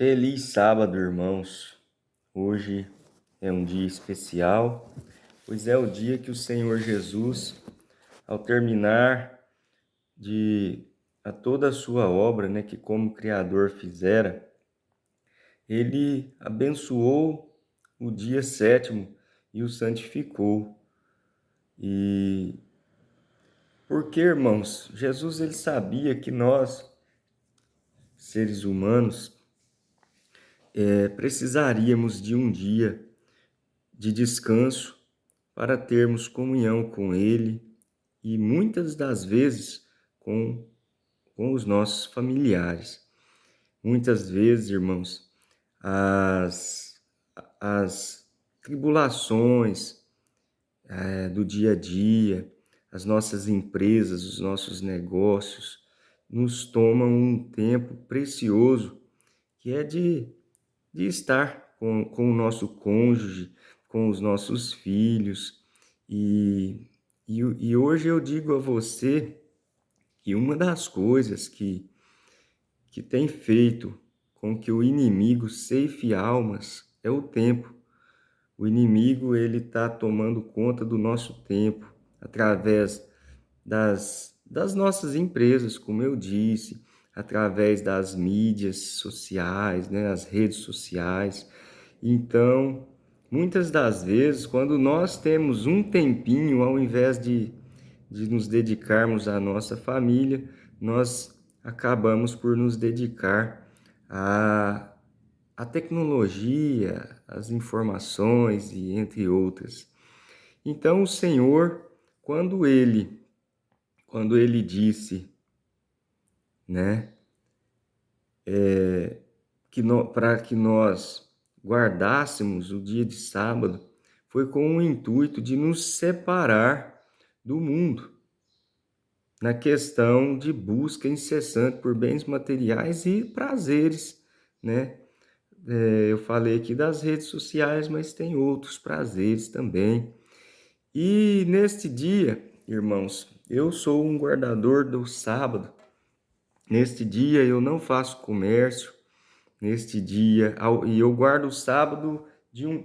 Feliz sábado, irmãos. Hoje é um dia especial, pois é o dia que o Senhor Jesus, ao terminar de toda a sua obra, que como Criador fizera, ele abençoou o dia sétimo e o santificou. E porque, irmãos, Jesus ele sabia que nós, seres humanos, precisaríamos de um dia de descanso para termos comunhão com Ele e muitas das vezes com os nossos familiares. Muitas vezes, irmãos, as tribulações do dia a dia, as nossas empresas, os nossos negócios, nos tomam um tempo precioso que é de estar com o nosso cônjuge, com os nossos filhos. E hoje eu digo a você que uma das coisas que tem feito com que o inimigo ceife almas é o tempo. O inimigo ele está tomando conta do nosso tempo através das nossas empresas, como eu disse, através das mídias sociais, as redes sociais. Então, muitas das vezes, quando nós temos um tempinho, ao invés de nos dedicarmos à nossa família, nós acabamos por nos dedicar à tecnologia, às informações e entre outras. Então, o Senhor, quando ele disse, para que nós guardássemos o dia de sábado, foi com o intuito de nos separar do mundo, na questão de busca incessante por bens materiais e prazeres, eu falei aqui das redes sociais, mas tem outros prazeres também. E neste dia, irmãos, eu sou um guardador do sábado. Neste dia eu não faço comércio. Neste dia, e eu guardo o sábado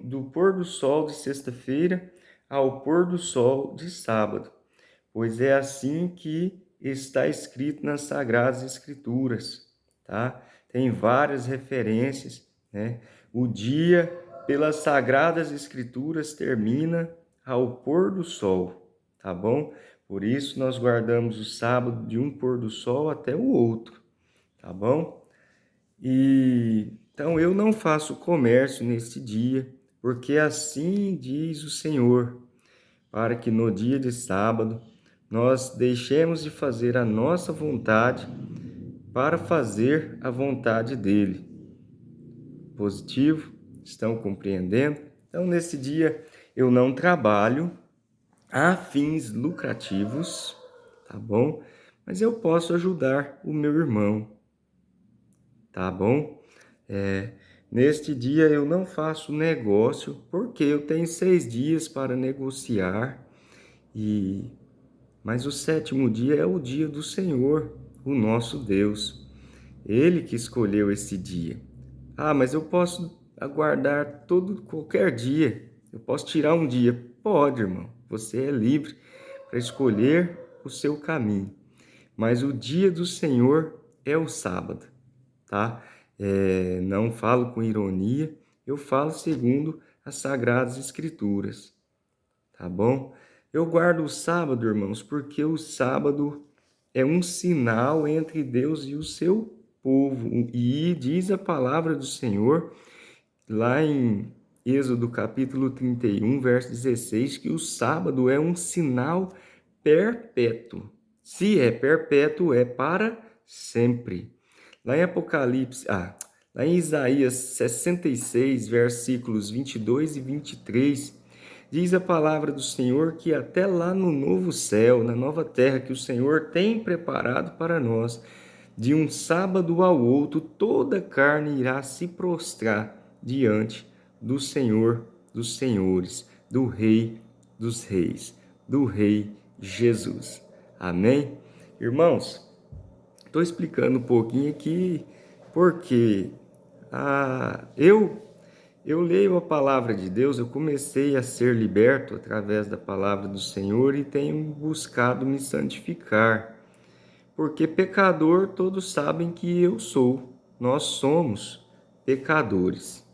do pôr do sol de sexta-feira ao pôr do sol de sábado, pois é assim que está escrito nas Sagradas Escrituras, tá? Tem várias referências, O dia, pelas Sagradas Escrituras, termina ao pôr do sol, tá bom? Por isso, nós guardamos o sábado de um pôr do sol até o outro, tá bom? E então eu não faço comércio neste dia, porque assim diz o Senhor, para que no dia de sábado nós deixemos de fazer a nossa vontade para fazer a vontade dele. Positivo? Estão compreendendo? Então, nesse dia eu não trabalho a fins lucrativos, tá bom? Mas eu posso ajudar o meu irmão, tá bom? Neste dia eu não faço negócio, porque eu tenho 6 dias para negociar, mas o sétimo dia é o dia do Senhor, o nosso Deus. Ele que escolheu esse dia. Mas eu posso aguardar qualquer dia. Eu posso tirar um dia. Pode, irmão. Você é livre para escolher o seu caminho. Mas o dia do Senhor é o sábado, tá? Não falo com ironia, eu falo segundo as Sagradas Escrituras, tá bom? Eu guardo o sábado, irmãos, porque o sábado é um sinal entre Deus e o seu povo. E diz a palavra do Senhor, lá em Êxodo capítulo 31, verso 16, que o sábado é um sinal perpétuo. Se é perpétuo, é para sempre. Lá em lá em Isaías 66, versículos 22 e 23, diz a palavra do Senhor que até lá no novo céu, na nova terra que o Senhor tem preparado para nós, de um sábado ao outro, toda carne irá se prostrar diante do Senhor dos senhores, do Rei dos reis, do Rei Jesus. Amém? Irmãos, estou explicando um pouquinho aqui porque eu leio a palavra de Deus, eu comecei a ser liberto através da palavra do Senhor e tenho buscado me santificar, porque pecador todos sabem que eu sou, nós somos pecadores,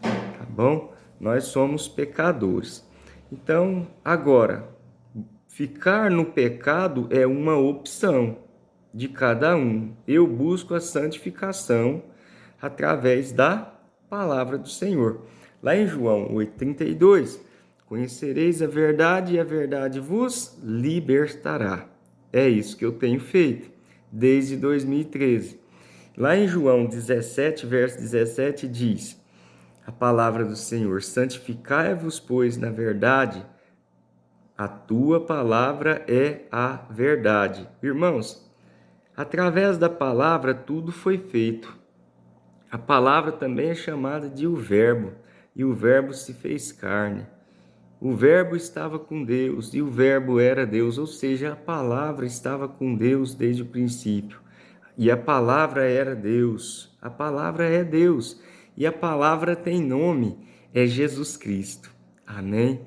tá bom? Nós somos pecadores. Então, agora, ficar no pecado é uma opção de cada um. Eu busco a santificação através da palavra do Senhor. Lá em João 8,32, conhecereis a verdade e a verdade vos libertará. É isso que eu tenho feito desde 2013. Lá em João 17, verso 17, diz a palavra do Senhor: santificai-vos, pois, na verdade, a tua palavra é a verdade. Irmãos, através da palavra tudo foi feito. A palavra também é chamada de o Verbo, e o Verbo se fez carne. O Verbo estava com Deus, e o Verbo era Deus, ou seja, a palavra estava com Deus desde o princípio. E a palavra era Deus, a palavra é Deus, e a palavra tem nome, é Jesus Cristo. Amém?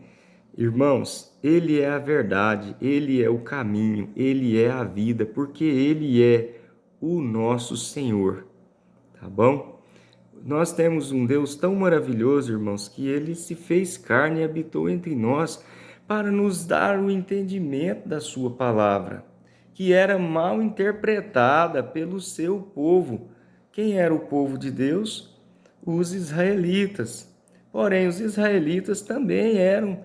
Irmãos, Ele é a verdade, Ele é o caminho, Ele é a vida, porque Ele é o nosso Senhor, tá bom? Nós temos um Deus tão maravilhoso, irmãos, que Ele se fez carne e habitou entre nós para nos dar o entendimento da sua palavra, que era mal interpretada pelo seu povo. Quem era o povo de Deus? Os israelitas. Porém, os israelitas também eram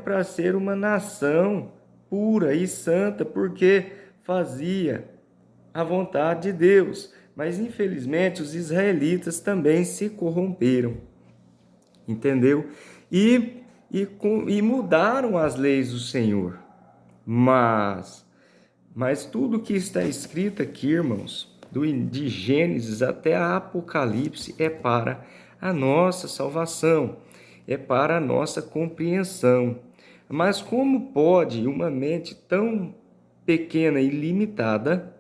para ser uma nação pura e santa, porque fazia a vontade de Deus. Mas, infelizmente, os israelitas também se corromperam, entendeu? E mudaram as leis do Senhor. Mas tudo que está escrito aqui, irmãos, de Gênesis até a Apocalipse, é para a nossa salvação, é para a nossa compreensão. Mas como pode uma mente tão pequena e limitada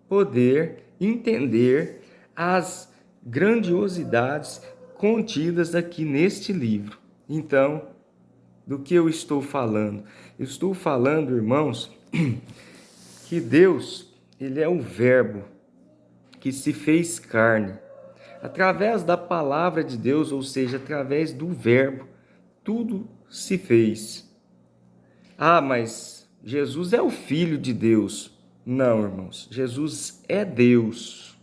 poder entender as grandiosidades contidas aqui neste livro? Então, do que eu estou falando? Eu estou falando, irmãos, que Deus, Ele é o Verbo que se fez carne. Através da palavra de Deus, ou seja, através do Verbo, tudo se fez. Ah, mas Jesus é o Filho de Deus. Não, irmãos, Jesus é Deus.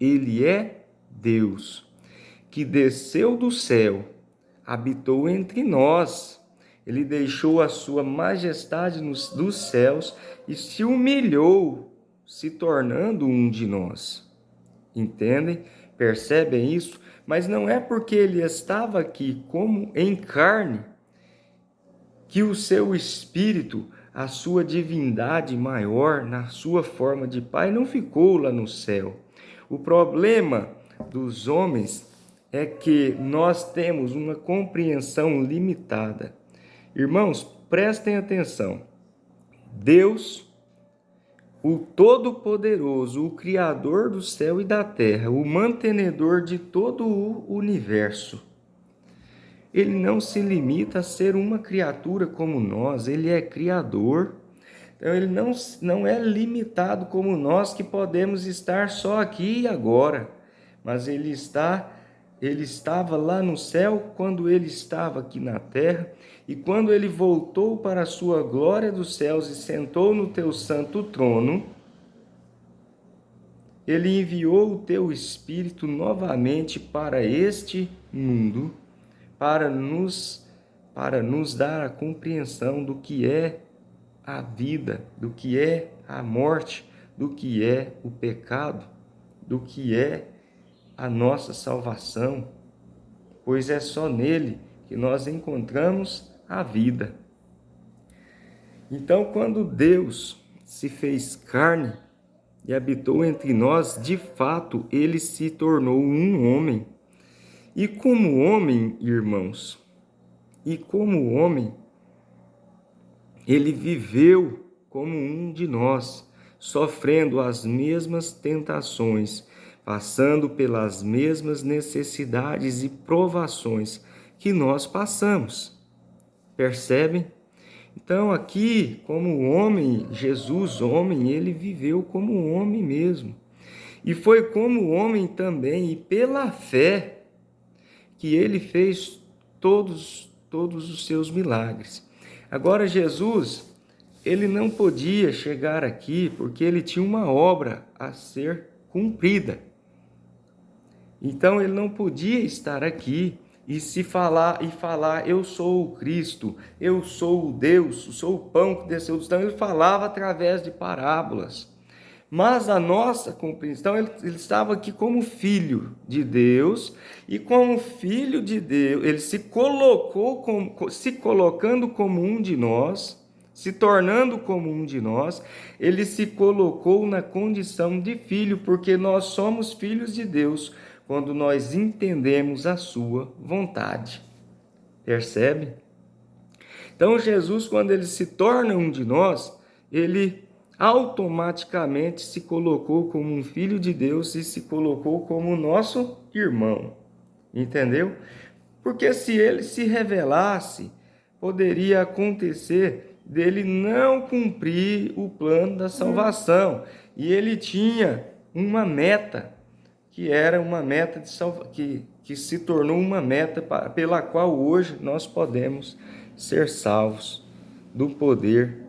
Ele é Deus, que desceu do céu, habitou entre nós. Ele deixou a sua majestade dos céus e se humilhou, se tornando um de nós. Entendem? Percebem isso? Mas não é porque ele estava aqui como em carne que o seu espírito, a sua divindade maior, na sua forma de Pai, não ficou lá no céu. O problema dos homens é que nós temos uma compreensão limitada. Irmãos, prestem atenção. Deus, o Todo-Poderoso, o Criador do céu e da terra, o mantenedor de todo o universo, ele não se limita a ser uma criatura como nós, ele é criador. Então, ele não é limitado como nós, que podemos estar só aqui e agora. Mas ele estava lá no céu quando ele estava aqui na terra. E quando ele voltou para a sua glória dos céus e sentou no teu santo trono, ele enviou o teu Espírito novamente para este mundo, para nos dar a compreensão do que é a vida, do que é a morte, do que é o pecado, do que é a nossa salvação, pois é só nele que nós encontramos a vida. Então, quando Deus se fez carne e habitou entre nós, de fato, ele se tornou um homem. E como homem, irmãos, ele viveu como um de nós, sofrendo as mesmas tentações, passando pelas mesmas necessidades e provações que nós passamos. Percebem? Então aqui, como homem, Jesus, homem, ele viveu como um homem mesmo. E foi como homem também, e pela fé, que ele fez todos os seus milagres. Agora Jesus, ele não podia chegar aqui porque ele tinha uma obra a ser cumprida. Então ele não podia estar aqui e falar, eu sou o Cristo, eu sou o Deus, eu sou o pão que desceu do céu. Ele falava através de parábolas. Mas a nossa compreensão, ele estava aqui como filho de Deus, e como filho de Deus, ele se colocando como um de nós, se tornando como um de nós, ele se colocou na condição de filho, porque nós somos filhos de Deus, quando nós entendemos a sua vontade. Percebe? Então Jesus, quando ele se torna um de nós, ele automaticamente se colocou como um filho de Deus e se colocou como nosso irmão. Entendeu? Porque se ele se revelasse, poderia acontecer dele não cumprir o plano da salvação. E ele tinha uma meta, que era uma meta de que se tornou uma meta pela qual hoje nós podemos ser salvos do poder.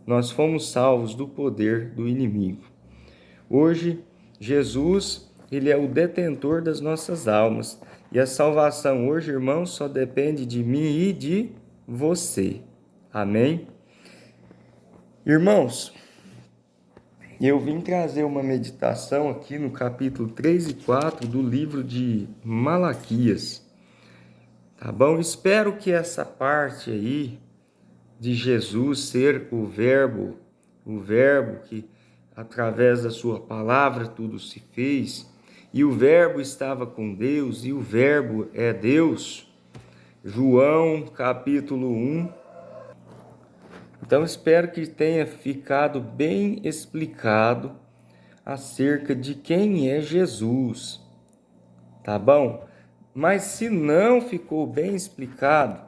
Nós fomos salvos do poder do inimigo. Hoje, Jesus, ele é o detentor das nossas almas. E a salvação hoje, irmãos, só depende de mim e de você. Amém? Irmãos, eu vim trazer uma meditação aqui no capítulo 3 e 4 do livro de Malaquias. Tá bom? Espero que essa parte aí de Jesus ser o verbo que através da sua palavra tudo se fez, e o verbo estava com Deus, e o verbo é Deus. João capítulo 1. Então espero que tenha ficado bem explicado acerca de quem é Jesus, tá bom? Mas se não ficou bem explicado,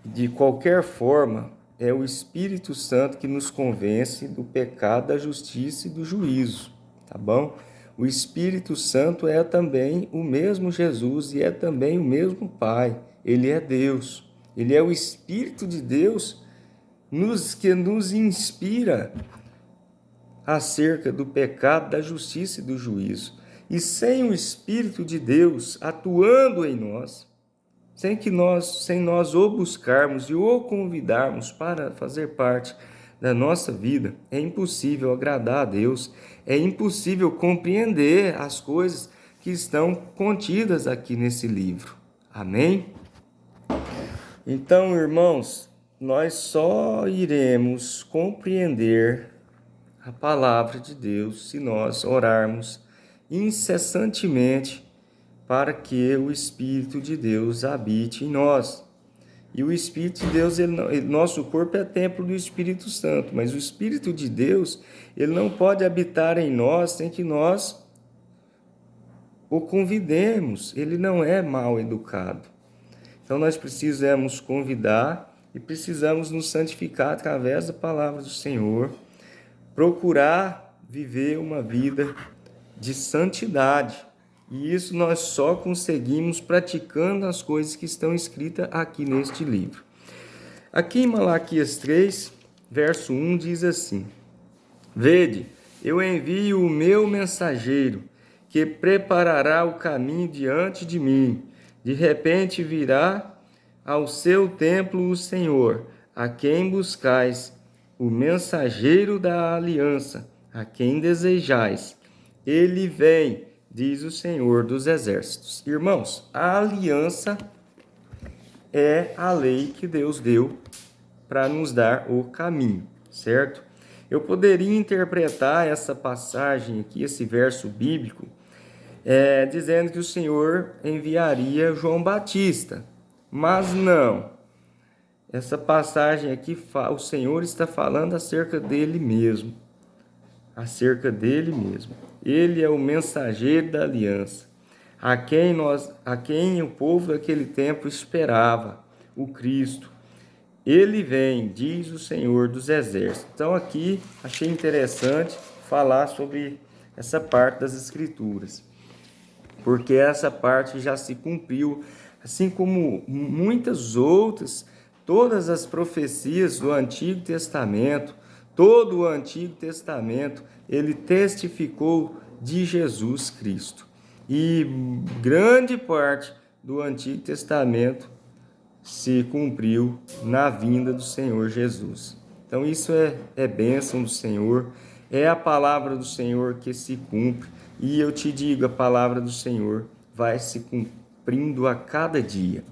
de qualquer forma, é o Espírito Santo que nos convence do pecado, da justiça e do juízo, tá bom? O Espírito Santo é também o mesmo Jesus e é também o mesmo Pai. Ele é Deus. Ele é o Espírito de Deus que nos inspira acerca do pecado, da justiça e do juízo. E sem o Espírito de Deus atuando em nós, sem nós o buscarmos e o convidarmos para fazer parte da nossa vida, é impossível agradar a Deus, é impossível compreender as coisas que estão contidas aqui nesse livro. Amém? Então, irmãos, nós só iremos compreender a palavra de Deus se nós orarmos incessantemente para que o Espírito de Deus habite em nós. E o Espírito de Deus, nosso corpo é templo do Espírito Santo, mas o Espírito de Deus, ele não pode habitar em nós sem que nós o convidemos. Ele não é mal educado. Então nós precisamos convidar e precisamos nos santificar através da palavra do Senhor, procurar viver uma vida de santidade. E isso nós só conseguimos praticando as coisas que estão escritas aqui neste livro. Aqui em Malaquias 3, verso 1, diz assim: Vede, eu envio o meu mensageiro, que preparará o caminho diante de mim. De repente virá ao seu templo o Senhor, a quem buscais, o mensageiro da aliança, a quem desejais. Ele vem, diz o Senhor dos Exércitos. Irmãos, a aliança é a lei que Deus deu para nos dar o caminho, certo? Eu poderia interpretar essa passagem aqui, esse verso bíblico, dizendo que o Senhor enviaria João Batista, mas não. Essa passagem aqui, o Senhor está falando acerca dele mesmo, acerca dele mesmo. Ele é o mensageiro da aliança, a quem o povo daquele tempo esperava, o Cristo. Ele vem, diz o Senhor dos Exércitos. Então aqui achei interessante falar sobre essa parte das Escrituras, porque essa parte já se cumpriu, assim como muitas outras, todas as profecias do Antigo Testamento, todo o Antigo Testamento, ele testificou de Jesus Cristo. E grande parte do Antigo Testamento se cumpriu na vinda do Senhor Jesus. Então isso é bênção do Senhor, é a palavra do Senhor que se cumpre. E eu te digo, a palavra do Senhor vai se cumprindo a cada dia.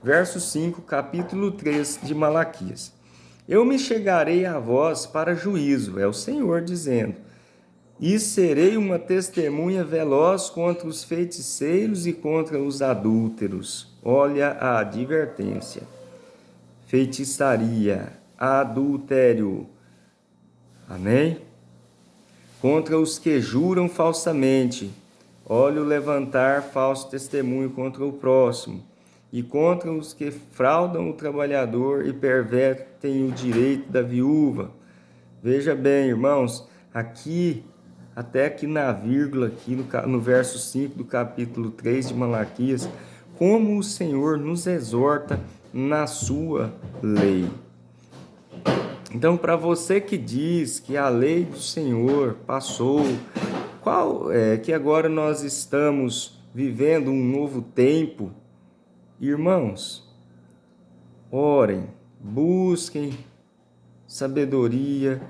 Verso 5, capítulo 3 de Malaquias. Eu me chegarei a vós para juízo, é o Senhor dizendo, e serei uma testemunha veloz contra os feiticeiros e contra os adúlteros. Olha a advertência. Feitiçaria, adultério. Amém? Contra os que juram falsamente. Olha o levantar falso testemunho contra o próximo. E contra os que fraudam o trabalhador e pervertem o direito da viúva. Veja bem, irmãos, aqui, até aqui na vírgula, aqui no verso 5 do capítulo 3 de Malaquias, como o Senhor nos exorta na sua lei. Então, para você que diz que a lei do Senhor passou, que agora nós estamos vivendo um novo tempo, irmãos, orem, busquem sabedoria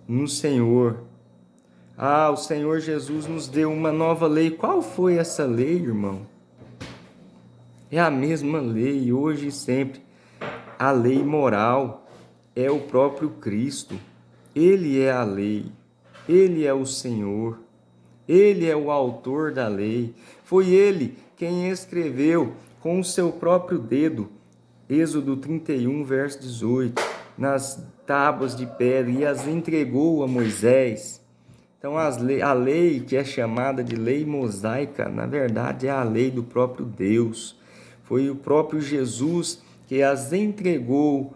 no Senhor. O Senhor Jesus nos deu uma nova lei. Qual foi essa lei, irmão? É a mesma lei, hoje e sempre. A lei moral é o próprio Cristo. Ele é a lei. Ele é o Senhor. Ele é o autor da lei. Foi ele quem escreveu com o seu próprio dedo, Êxodo 31, verso 18, nas tábuas de pedra e as entregou a Moisés. Então a lei que é chamada de lei mosaica, na verdade é a lei do próprio Deus. Foi o próprio Jesus que as entregou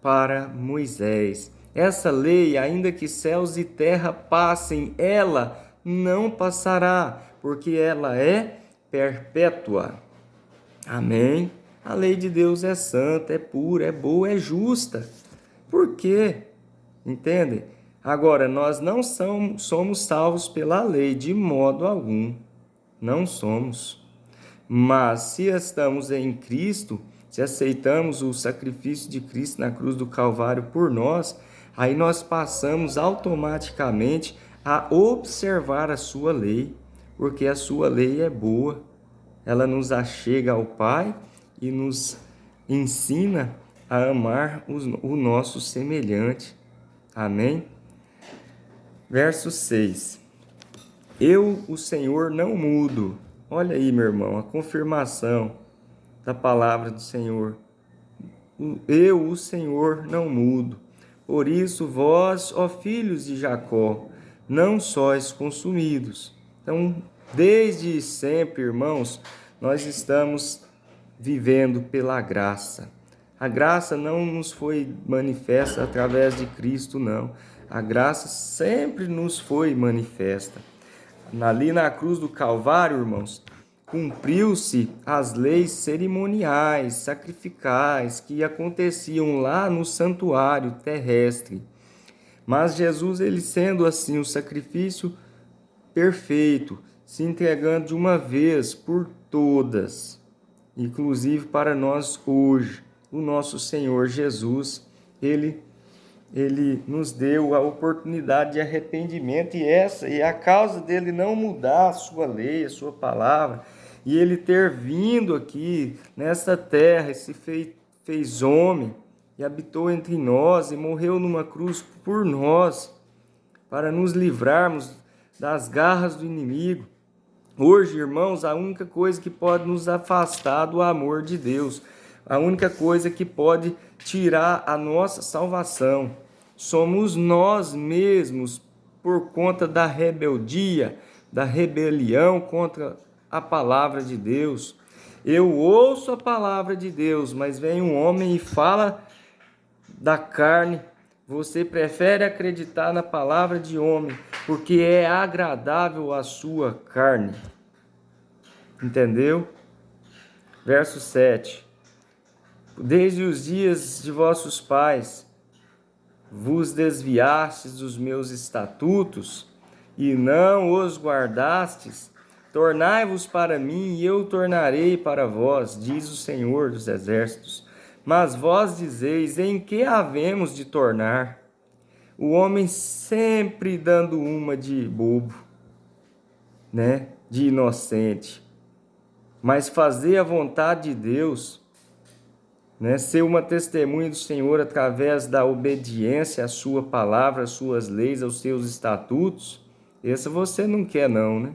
para Moisés. Essa lei, ainda que céus e terra passem, ela não passará, porque ela é perpétua. Amém? A lei de Deus é santa, é pura, é boa, é justa. Por quê? Entende? Agora, nós não somos salvos pela lei, de modo algum. Não somos. Mas se estamos em Cristo, se aceitamos o sacrifício de Cristo na cruz do Calvário por nós, aí nós passamos automaticamente a observar a sua lei, porque a sua lei é boa. Ela nos achega ao Pai e nos ensina a amar o nosso semelhante. Amém? Verso 6. Eu, o Senhor, não mudo. Olha aí, meu irmão, a confirmação da palavra do Senhor. Eu, o Senhor, não mudo. Por isso, vós, ó filhos de Jacó, não sois consumidos. Então, desde sempre, irmãos, nós estamos vivendo pela graça. A graça não nos foi manifesta através de Cristo, não. A graça sempre nos foi manifesta. Ali na cruz do Calvário, irmãos, cumpriu-se as leis cerimoniais, sacrificais, que aconteciam lá no santuário terrestre. Mas Jesus, ele sendo assim o sacrifício perfeito, se entregando de uma vez por todas, inclusive para nós hoje, o nosso Senhor Jesus, ele nos deu a oportunidade de arrependimento e a causa dele não mudar a sua lei, a sua palavra, e ele ter vindo aqui nessa terra, se fez homem e habitou entre nós e morreu numa cruz por nós, para nos livrarmos das garras do inimigo. Hoje, irmãos, a única coisa que pode nos afastar do amor de Deus, a única coisa que pode tirar a nossa salvação, somos nós mesmos por conta da rebeldia, da rebelião contra a palavra de Deus. Eu ouço a palavra de Deus, mas vem um homem e fala da carne. Você prefere acreditar na palavra de homem, porque é agradável à sua carne. Entendeu? Verso 7. Desde os dias de vossos pais, vos desviastes dos meus estatutos, e não os guardastes. Tornai-vos para mim, e eu tornarei para vós, diz o Senhor dos Exércitos. Mas vós dizeis, em que havemos de tornar? O homem sempre dando uma de bobo, né? De inocente. Mas fazer a vontade de Deus, né? Ser uma testemunha do Senhor através da obediência à sua palavra, às suas leis, aos seus estatutos, essa você não quer não, né?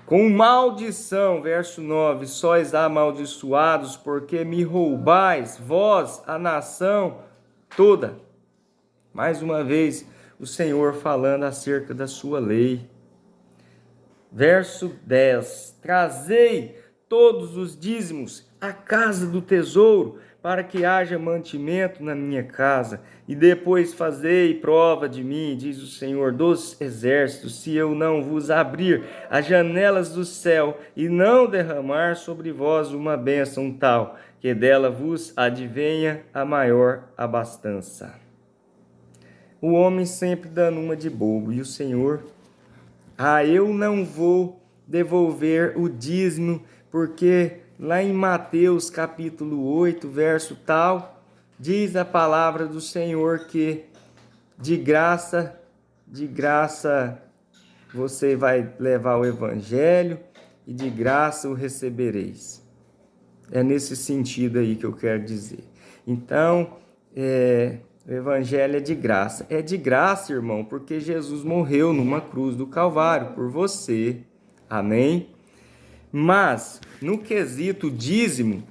Com maldição, verso 9, sois amaldiçoados, porque me roubais, vós, a nação toda. Mais uma vez, o Senhor falando acerca da sua lei. Verso 10, trazei todos os dízimos à casa do tesouro, para que haja mantimento na minha casa, e depois fazei prova de mim, diz o Senhor dos Exércitos, se eu não vos abrir as janelas do céu e não derramar sobre vós uma bênção tal, que dela vos advenha a maior abastança. O homem sempre dando uma de bobo, e o Senhor, eu não vou devolver o dízimo, porque lá em Mateus capítulo 8, verso tal, diz a palavra do Senhor que de graça você vai levar o evangelho e de graça o recebereis. É nesse sentido aí que eu quero dizer. Então, o evangelho é de graça. É de graça, irmão, porque Jesus morreu numa cruz do Calvário por você. Amém? Mas, no quesito dízimo,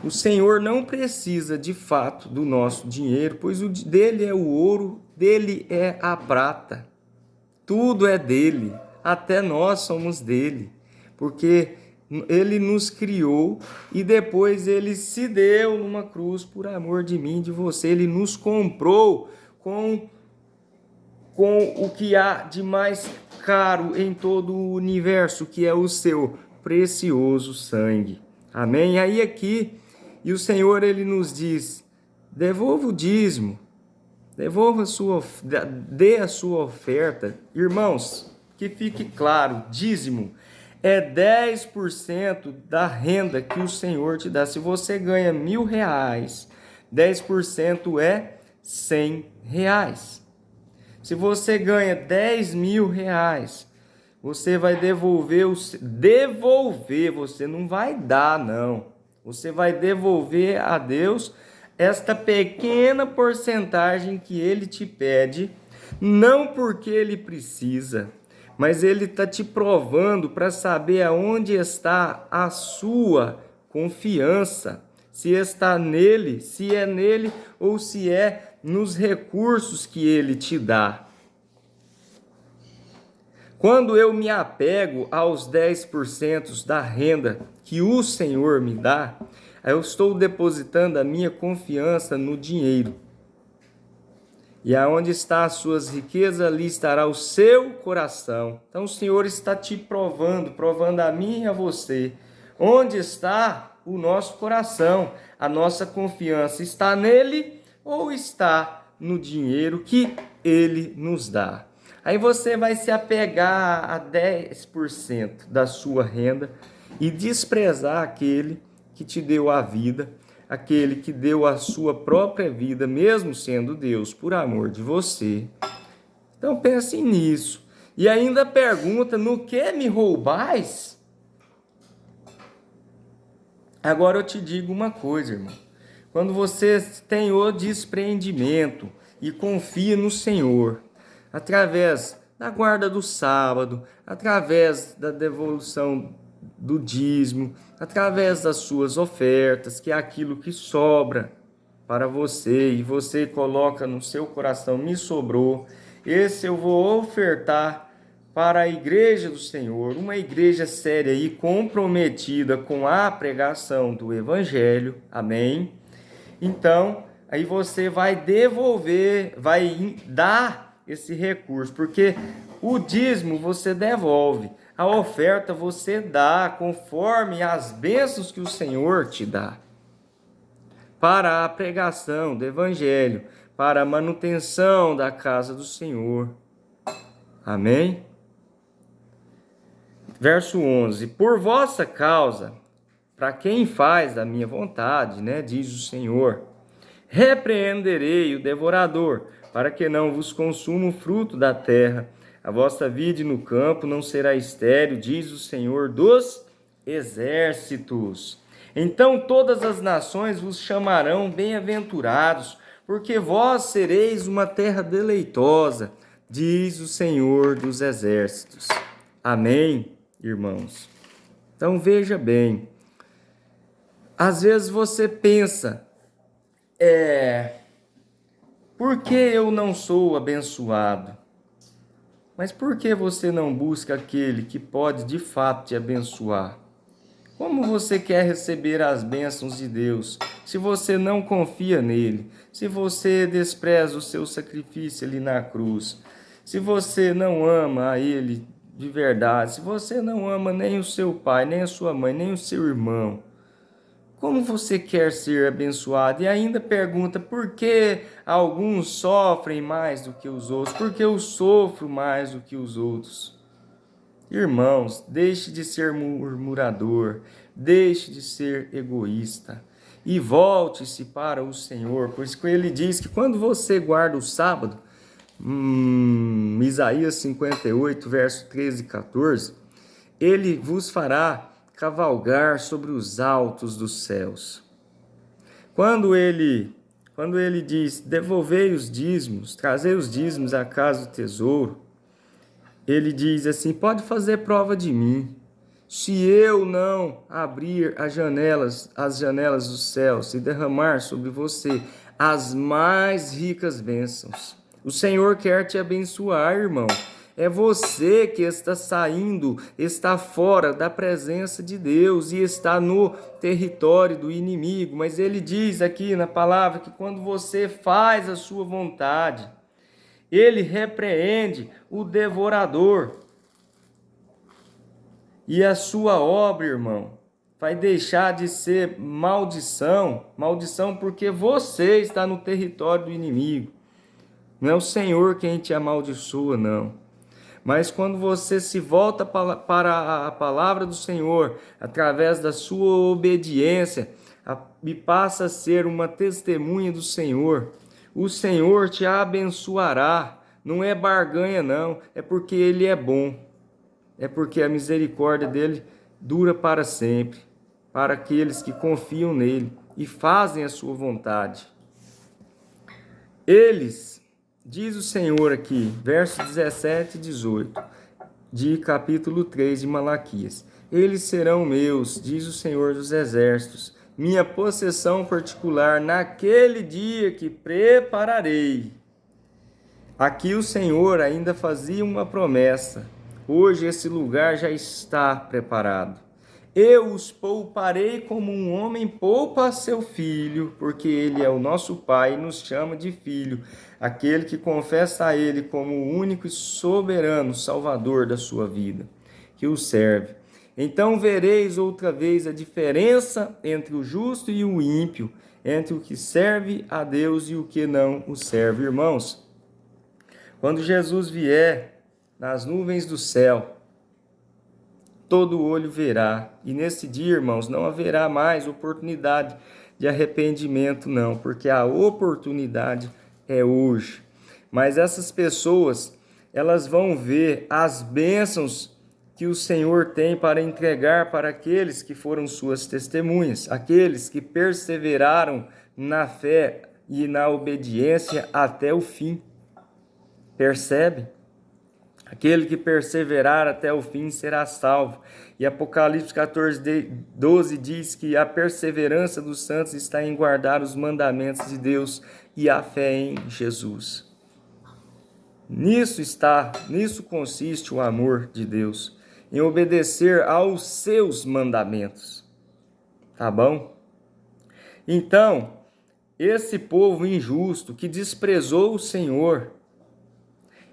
o Senhor não precisa de fato do nosso dinheiro, pois o dele é o ouro, dele é a prata. Tudo é dele, até nós somos dele, porque ele nos criou e depois ele se deu numa cruz por amor de mim e de você. Ele nos comprou com o que há de mais caro em todo o universo, que é o seu precioso sangue. Amém? Aí aqui, e o Senhor ele nos diz, devolva o dízimo, dê a sua oferta. Irmãos, que fique claro, dízimo é 10% da renda que o Senhor te dá. Se você ganha R$1.000, 10% é R$100. Se você ganha R$10.000, você vai devolver, você não vai dar, não. Você vai devolver a Deus esta pequena porcentagem que Ele te pede, não porque Ele precisa, mas Ele está te provando para saber aonde está a sua confiança, se está nele, se é nele ou se é nos recursos que Ele te dá. Quando eu me apego aos 10% da renda que o Senhor me dá, eu estou depositando a minha confiança no dinheiro. E aonde está as suas riquezas, ali estará o seu coração. Então o Senhor está te provando a mim e a você. Onde está o nosso coração? A nossa confiança está nele ou está no dinheiro que ele nos dá? Aí você vai se apegar a 10% da sua renda e desprezar aquele que te deu a vida, aquele que deu a sua própria vida, mesmo sendo Deus, por amor de você. Então pense nisso. E ainda pergunta, no que me roubais? Agora eu te digo uma coisa, irmão. Quando você tem o despreendimento e confia no Senhor, através da guarda do sábado, através da devolução do dízimo, através das suas ofertas, que é aquilo que sobra, para você e você coloca no seu coração, me sobrou, esse eu vou ofertar para a igreja do Senhor, uma igreja séria e comprometida com a pregação do Evangelho, amém? Então, aí você vai devolver, vai dar esse recurso, porque o dízimo você devolve, a oferta você dá conforme as bênçãos que o Senhor te dá para a pregação do Evangelho, para a manutenção da casa do Senhor. Amém? Verso 11: por vossa causa, para quem faz a minha vontade, né, diz o Senhor, repreenderei o devorador, para que não vos consuma o fruto da terra. A vossa vide no campo não será estéril, diz o Senhor dos exércitos. Então todas as nações vos chamarão bem-aventurados, porque vós sereis uma terra deleitosa, diz o Senhor dos exércitos. Amém, irmãos? Então veja bem, às vezes você pensa, por que eu não sou abençoado? Mas por que você não busca aquele que pode de fato te abençoar? Como você quer receber as bênçãos de Deus se você não confia nele? Se você despreza o seu sacrifício ali na cruz? Se você não ama a ele de verdade? Se você não ama nem o seu pai, nem a sua mãe, nem o seu irmão? Como você quer ser abençoado? E ainda pergunta, por que alguns sofrem mais do que os outros? Por que eu sofro mais do que os outros? Irmãos, deixe de ser murmurador, deixe de ser egoísta e volte-se para o Senhor, pois ele diz que quando você guarda o sábado, Isaías 58, verso 13 e 14, ele vos fará cavalgar sobre os altos dos céus. Quando ele diz, devolvei os dízimos, trazei os dízimos à casa do tesouro, ele diz assim, pode fazer prova de mim, se eu não abrir as janelas dos céus e derramar sobre você as mais ricas bênçãos. O Senhor quer te abençoar, irmão. É você que está saindo, está fora da presença de Deus e está no território do inimigo. Mas ele diz aqui na palavra que quando você faz a sua vontade, ele repreende o devorador. E a sua obra, irmão, vai deixar de ser maldição porque você está no território do inimigo. Não é o Senhor quem te amaldiçoa, não. Mas quando você se volta para a palavra do Senhor, através da sua obediência, e passa a ser uma testemunha do Senhor, o Senhor te abençoará. Não é barganha, não. É porque Ele é bom. É porque a misericórdia dele dura para sempre, para aqueles que confiam nele e fazem a sua vontade. Eles, diz o Senhor aqui, versos 17 e 18, de capítulo 3 de Malaquias. Eles serão meus, diz o Senhor dos exércitos, minha possessão particular naquele dia que prepararei. Aqui o Senhor ainda fazia uma promessa. Hoje esse lugar já está preparado. Eu os pouparei como um homem poupa seu filho, porque ele é o nosso Pai e nos chama de filho, aquele que confessa a ele como o único e soberano Salvador da sua vida, que o serve. Então vereis outra vez a diferença entre o justo e o ímpio, entre o que serve a Deus e o que não o serve. Irmãos, quando Jesus vier nas nuvens do céu, todo olho verá. E nesse dia, irmãos, não haverá mais oportunidade de arrependimento, não, porque a oportunidade é hoje. Mas essas pessoas, elas vão ver as bênçãos que o Senhor tem para entregar para aqueles que foram suas testemunhas, aqueles que perseveraram na fé e na obediência até o fim. Percebe? Aquele que perseverar até o fim será salvo. E Apocalipse 14:12 diz que a perseverança dos santos está em guardar os mandamentos de Deus e a fé em Jesus. Nisso consiste o amor de Deus, em obedecer aos seus mandamentos. Tá bom? Então, esse povo injusto que desprezou o Senhor,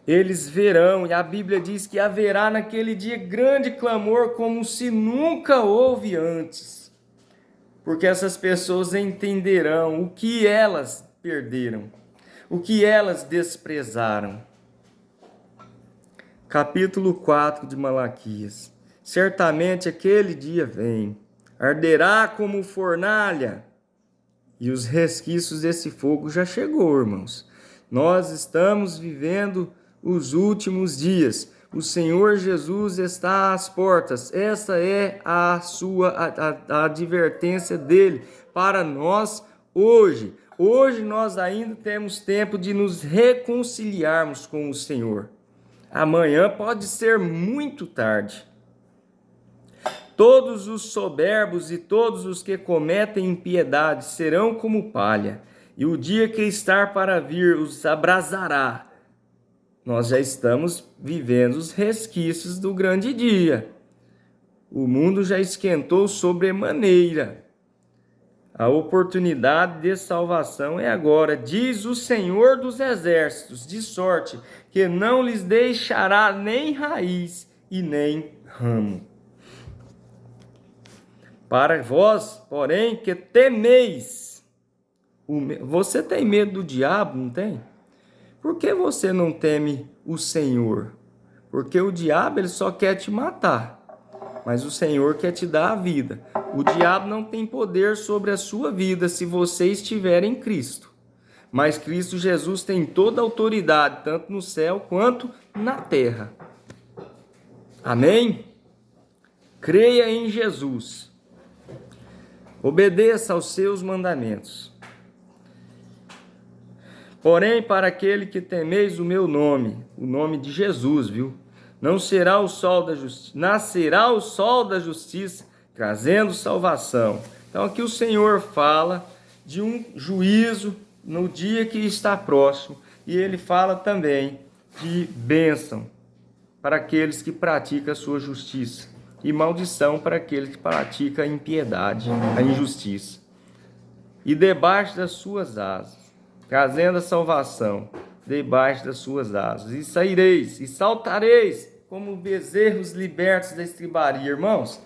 eles verão, e a Bíblia diz que haverá naquele dia grande clamor como se nunca houve antes. Porque essas pessoas entenderão o que elas perderam, o que elas desprezaram. Capítulo 4 de Malaquias. Certamente aquele dia vem, arderá como fornalha, e os resquícios desse fogo já chegou, irmãos. Nós estamos vivendo os últimos dias. O Senhor Jesus está às portas. Essa é a advertência dele para nós hoje. Hoje nós ainda temos tempo de nos reconciliarmos com o Senhor. Amanhã pode ser muito tarde. Todos os soberbos e todos os que cometem impiedade serão como palha, e o dia que está para vir os abrasará. Nós já estamos vivendo os resquícios do grande dia. O mundo já esquentou sobremaneira. A oportunidade de salvação é agora, diz o Senhor dos Exércitos, de sorte que não lhes deixará nem raiz e nem ramo. Para vós, porém, que temeis, você tem medo do diabo, não tem? Por que você não teme o Senhor? Porque o diabo ele só quer te matar, mas o Senhor quer te dar a vida. O diabo não tem poder sobre a sua vida se você estiver em Cristo. Mas Cristo Jesus tem toda a autoridade, tanto no céu quanto na terra. Amém? Creia em Jesus. Obedeça aos seus mandamentos. Porém, para aquele que temeis o meu nome, o nome de Jesus, viu? Não será o sol da justiça, nascerá o sol da justiça, trazendo salvação. Então aqui o Senhor fala de um juízo no dia que está próximo, e ele fala também de bênção para aqueles que praticam a sua justiça, e maldição para aquele que pratica a impiedade, a injustiça. E debaixo das suas asas, trazendo a salvação, debaixo das suas asas, e saireis, e saltareis, como bezerros libertos da estribaria. Irmãos,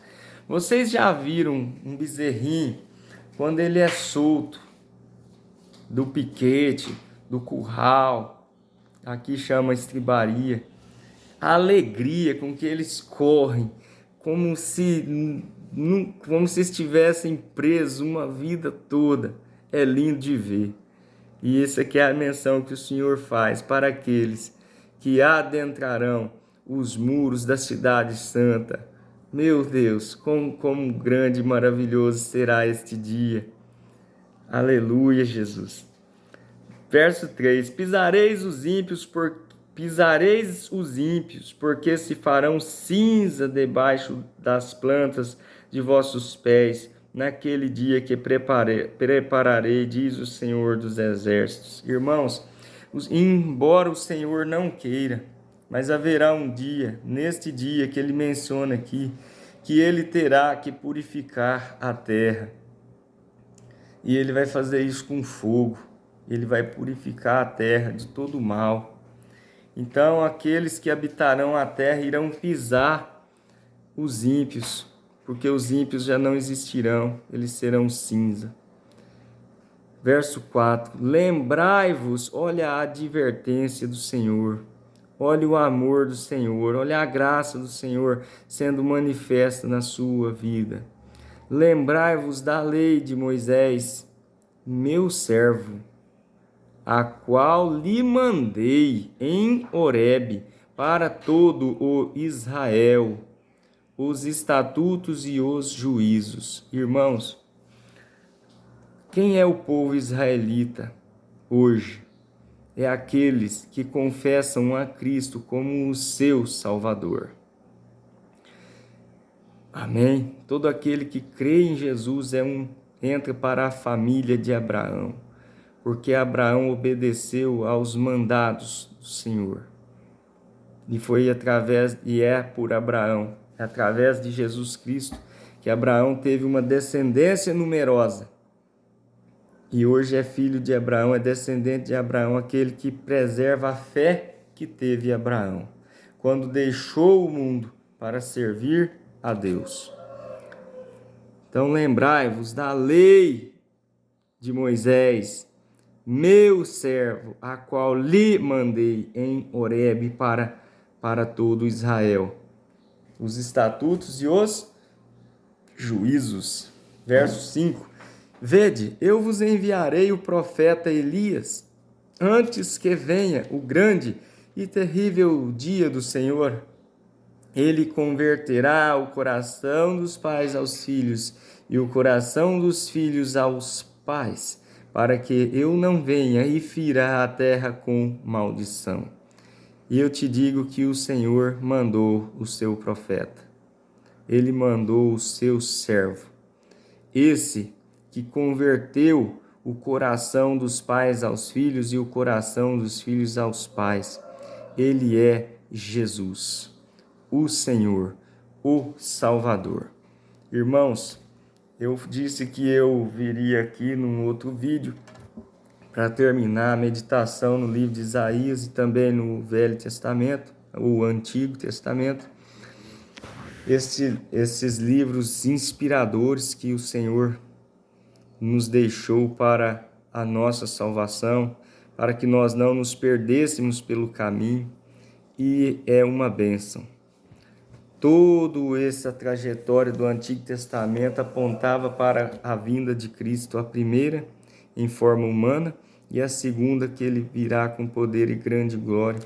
vocês já viram um bezerrinho, quando ele é solto, do piquete, do curral, aqui chama estribaria, a alegria com que eles correm, como se estivessem presos uma vida toda. É lindo de ver. E essa aqui é a menção que o Senhor faz para aqueles que adentrarão os muros da cidade santa. Meu Deus, como grande e maravilhoso será este dia. Aleluia, Jesus. Verso 3: Pisareis os ímpios, porque se farão cinza debaixo das plantas de vossos pés, naquele dia que prepararei, diz o Senhor dos Exércitos. Irmãos, embora o Senhor não queira, mas haverá um dia, neste dia que ele menciona aqui, que ele terá que purificar a terra. E ele vai fazer isso com fogo. Ele vai purificar a terra de todo o mal. Então, aqueles que habitarão a terra irão pisar os ímpios, porque os ímpios já não existirão, eles serão cinza. Verso 4: Lembrai-vos, olha a advertência do Senhor, olha o amor do Senhor, olha a graça do Senhor sendo manifesta na sua vida. Lembrai-vos da lei de Moisés, meu servo, a qual lhe mandei em Horebe para todo o Israel, os estatutos e os juízos. Irmãos, quem é o povo israelita hoje? é aqueles que confessam a Cristo como o seu Salvador. Amém? Todo aquele que crê em Jesus entra para a família de Abraão, porque Abraão obedeceu aos mandados do Senhor. É por Abraão, através de Jesus Cristo, que Abraão teve uma descendência numerosa. E hoje é filho de Abraão, é descendente de Abraão, aquele que preserva a fé que teve Abraão, quando deixou o mundo para servir a Deus. Então lembrai-vos da lei de Moisés, meu servo, a qual lhe mandei em Horebe para todo Israel, os estatutos e os juízos. Verso 5. Vede, eu vos enviarei o profeta Elias, antes que venha o grande e terrível dia do Senhor. Ele converterá o coração dos pais aos filhos e o coração dos filhos aos pais, para que eu não venha e fira a terra com maldição. E eu te digo que o Senhor mandou o seu profeta. Ele mandou o seu servo. Esse que converteu o coração dos pais aos filhos e o coração dos filhos aos pais. Ele é Jesus, o Senhor, o Salvador. Irmãos, eu disse que eu viria aqui num outro vídeo para terminar a meditação no livro de Isaías e também no Velho Testamento, o Antigo Testamento. Esses livros inspiradores que o Senhor nos deixou para a nossa salvação, para que nós não nos perdêssemos pelo caminho, e é uma bênção. Toda essa trajetória do Antigo Testamento apontava para a vinda de Cristo, a primeira em forma humana e a segunda que ele virá com poder e grande glória,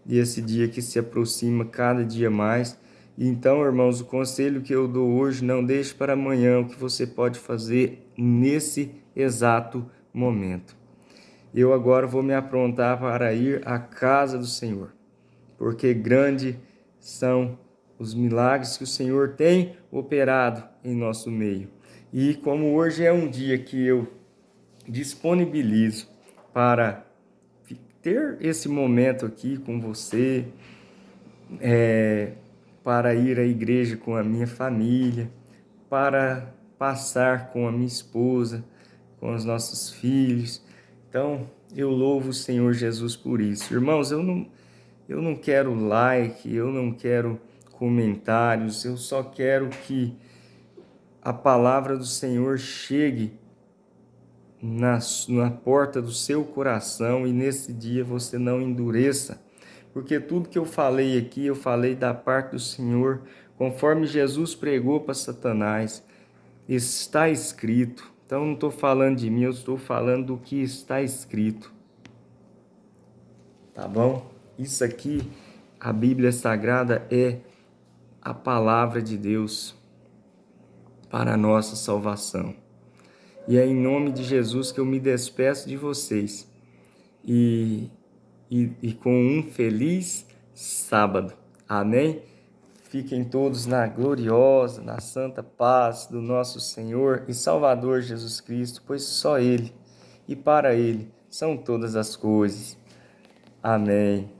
e esse dia que se aproxima cada dia mais. Então, irmãos, o conselho que eu dou hoje, não deixe para amanhã o que você pode fazer nesse exato momento. Eu agora vou me aprontar para ir à casa do Senhor, porque grande são os milagres que o Senhor tem operado em nosso meio. E como hoje é um dia que eu disponibilizo para ter esse momento aqui com você, para ir à igreja com a minha família, para passar com a minha esposa, com os nossos filhos. Então, eu louvo o Senhor Jesus por isso. Irmãos, eu não quero like, eu não quero comentários, eu só quero que a palavra do Senhor chegue na porta do seu coração e nesse dia você não endureça, porque tudo que eu falei aqui, eu falei da parte do Senhor, conforme Jesus pregou para Satanás, está escrito. Então não estou falando de mim, eu estou falando do que está escrito. Tá bom? Isso aqui, a Bíblia Sagrada é a palavra de Deus para a nossa salvação. E é em nome de Jesus que eu me despeço de vocês. E com um feliz sábado. Amém? Fiquem todos na gloriosa, na santa paz do nosso Senhor e Salvador Jesus Cristo, pois só Ele e para Ele são todas as coisas. Amém.